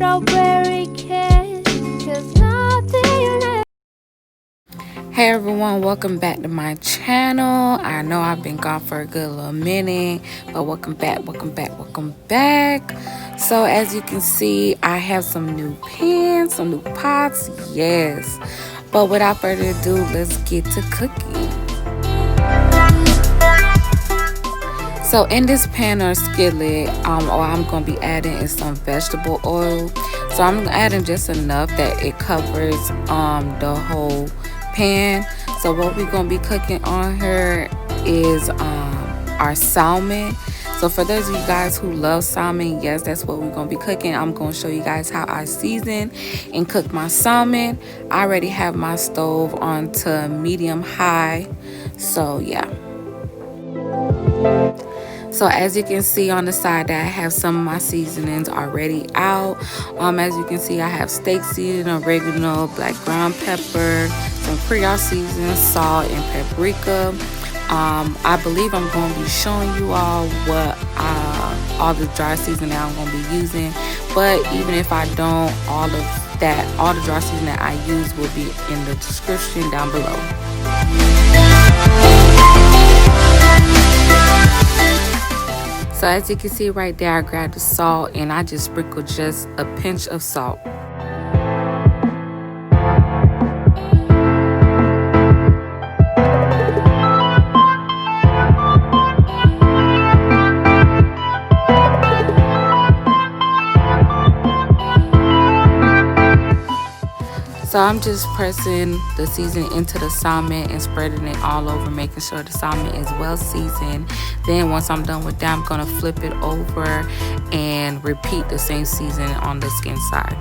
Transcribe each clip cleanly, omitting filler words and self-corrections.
strawberry kiss, 'cause nothing left. Hey everyone, welcome back to my channel. I know I've been gone for a good little minute, but welcome back. So as you can see, I have some new pans, some new pots, yes. But without further ado, let's get to cooking. So in this pan or skillet, all I'm going to be adding is some vegetable oil. So I'm adding just enough that it covers the whole pan. So what we're going to be cooking on here is our salmon. So for those of you guys who love salmon, yes, that's what we're going to be cooking. I'm going to show you guys how I season and cook my salmon. I already have my stove on to medium high. So yeah. So as you can see on the side that I have some of my seasonings already out. As you can see, I have steak seasoning, oregano, black ground pepper, some Creole seasoning, salt, and paprika. I believe I'm going to be showing you all what all the dry seasoning I'm going to be using. But even if I don't, all the dry seasoning that I use will be in the description down below. So as you can see right there, I grabbed the salt and I just sprinkled just a pinch of salt. So I'm just pressing the seasoning into the salmon and spreading it all over, making sure the salmon is well seasoned. Then once I'm done with that, I'm gonna flip it over and repeat the same seasoning on the skin side.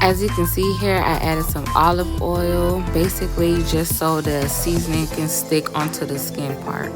As you can see here, I added some olive oil, basically just so the seasoning can stick onto the skin part.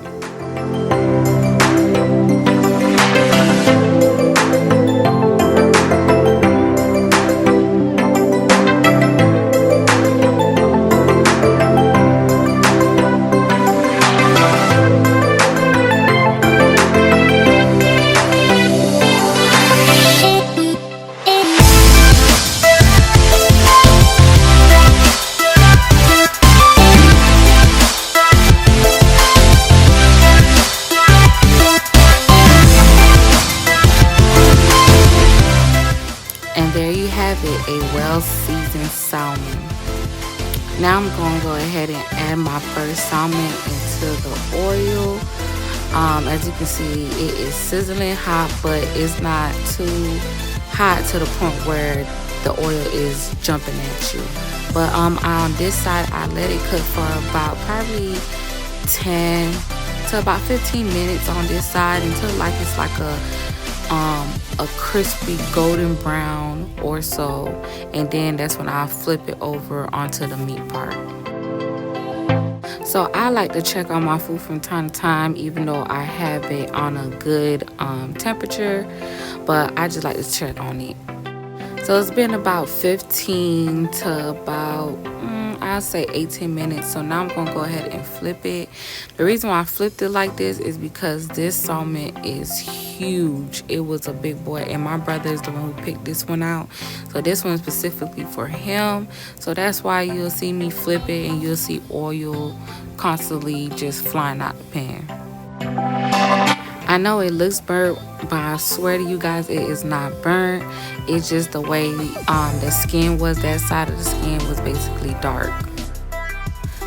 And there you have it, a well-seasoned salmon. Now I'm going to go ahead and add my first salmon into the oil. As you can see, it is sizzling hot, but it's not too hot to the point where the oil is jumping at you. But on this side, I let it cook for about probably 10 to about 15 minutes on this side until it's like a crispy golden brown or so, and then that's when I flip it over onto the meat part. So I like to check on my food from time to time, even though I have it on a good temperature, but I just like to check on it. So it's been about 15 to about I'll say 18 minutes. So now I'm gonna go ahead and flip it. The reason why I flipped it like this is because this salmon is huge. It was a big boy, and my brother is the one who picked this one out. So this one is specifically for him. So that's why you'll see me flip it and you'll see oil constantly just flying out the pan. I know it looks burnt, but I swear to you guys, it is not burnt. It's just the way the skin was. That side of the skin was basically dark.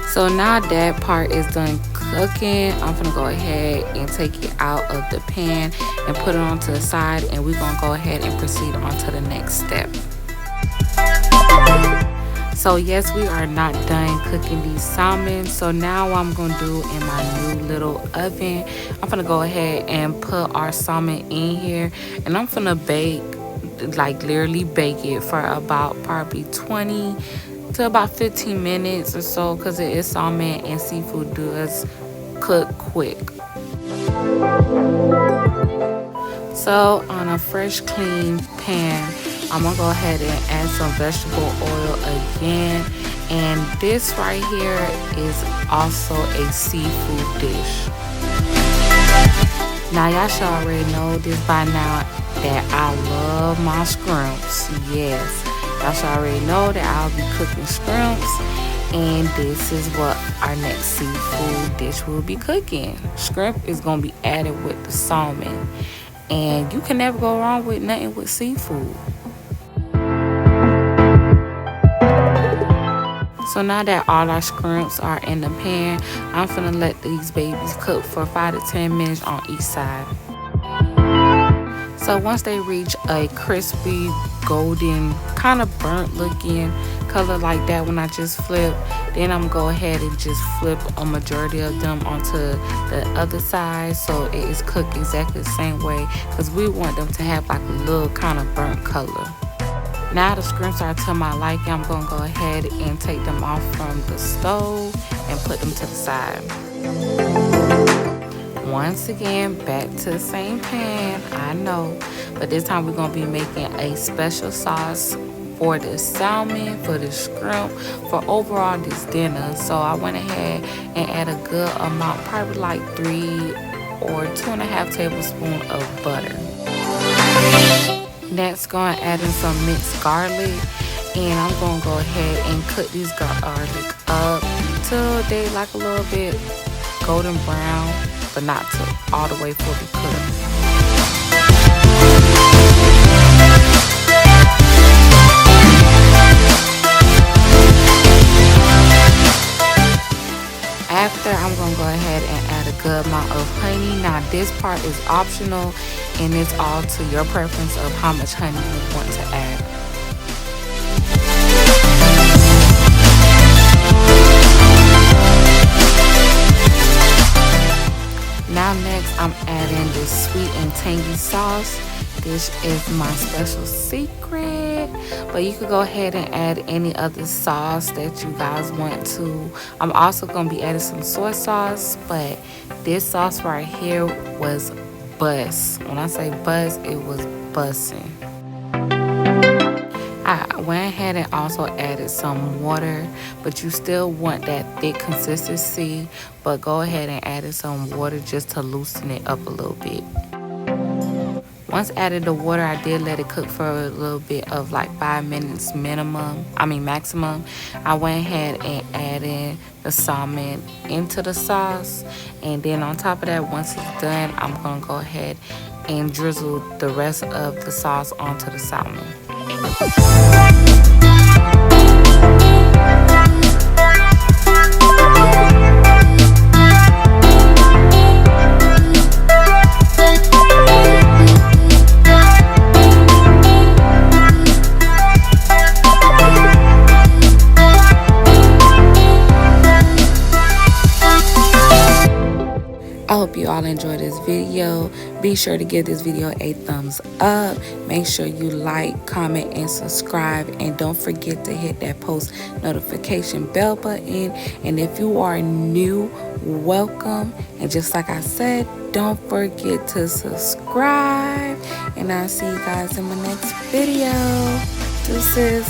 So now that part is done cooking, I'm gonna go ahead and take it out of the pan and put it onto the side, and we're gonna go ahead and proceed on to the next step. So yes, we are not done cooking these salmon. So now what I'm gonna do in my new little oven, I'm gonna go ahead and put our salmon in here, and I'm gonna bake, like literally bake it for about probably 20 to about 15 minutes or so, because it is salmon and seafood does cook quick. So on a fresh clean pan, I'm gonna go ahead and add some vegetable oil again, and this right here is also a seafood dish. Now y'all should already know this by now that I love my scrimps. Yes, y'all should already know that I'll be cooking scrimps, and this is what our next seafood dish will be cooking. Shrimp is gonna be added with the salmon, and you can never go wrong with nothing with seafood. So now that all our scrimps are in the pan, I'm finna let these babies cook for 5 to 10 minutes on each side. So once they reach a crispy, golden, kind of burnt looking color like that when I just flip, then I'm gonna go ahead and just flip a majority of them onto the other side so it is cooked exactly the same way, because we want them to have like a little kind of burnt color. Now the scrimps are to my liking, I'm gonna go ahead and take them off from the stove and put them to the side. Once again, back to the same pan, I know, but this time we're gonna be making a special sauce for the salmon, for the shrimp, for overall this dinner. So I went ahead and added a good amount, probably like 3 or 2.5 tablespoons of butter. Next, going to add in some minced garlic, and I'm going to go ahead and cook these garlic up till they like a little bit golden brown, but not to all the way fully cooked. After, I'm going to go ahead and add a good amount of honey. Now this part is optional, and it's all to your preference of how much honey you want to add. Now next, I'm adding this sweet and tangy sauce. This is my special secret, but you could go ahead and add any other sauce that you guys want to. I'm also going to be adding some soy sauce, but this sauce right here was bust. When I say bust, it was bussin'. I went ahead and also added some water, but you still want that thick consistency, but go ahead and add some water just to loosen it up a little bit. Once added the water, I did let it cook for a little bit of like 5 minutes maximum. I went ahead and added the salmon into the sauce, and then on top of that, once it's done, I'm gonna go ahead and drizzle the rest of the sauce onto the salmon. I hope you all enjoyed this video. Be sure to give this video a thumbs up. Make sure you like, comment, and subscribe. And don't forget to hit that post notification bell button. And if you are new, welcome. And just like I said, don't forget to subscribe. And I'll see you guys in my next video. Deuces.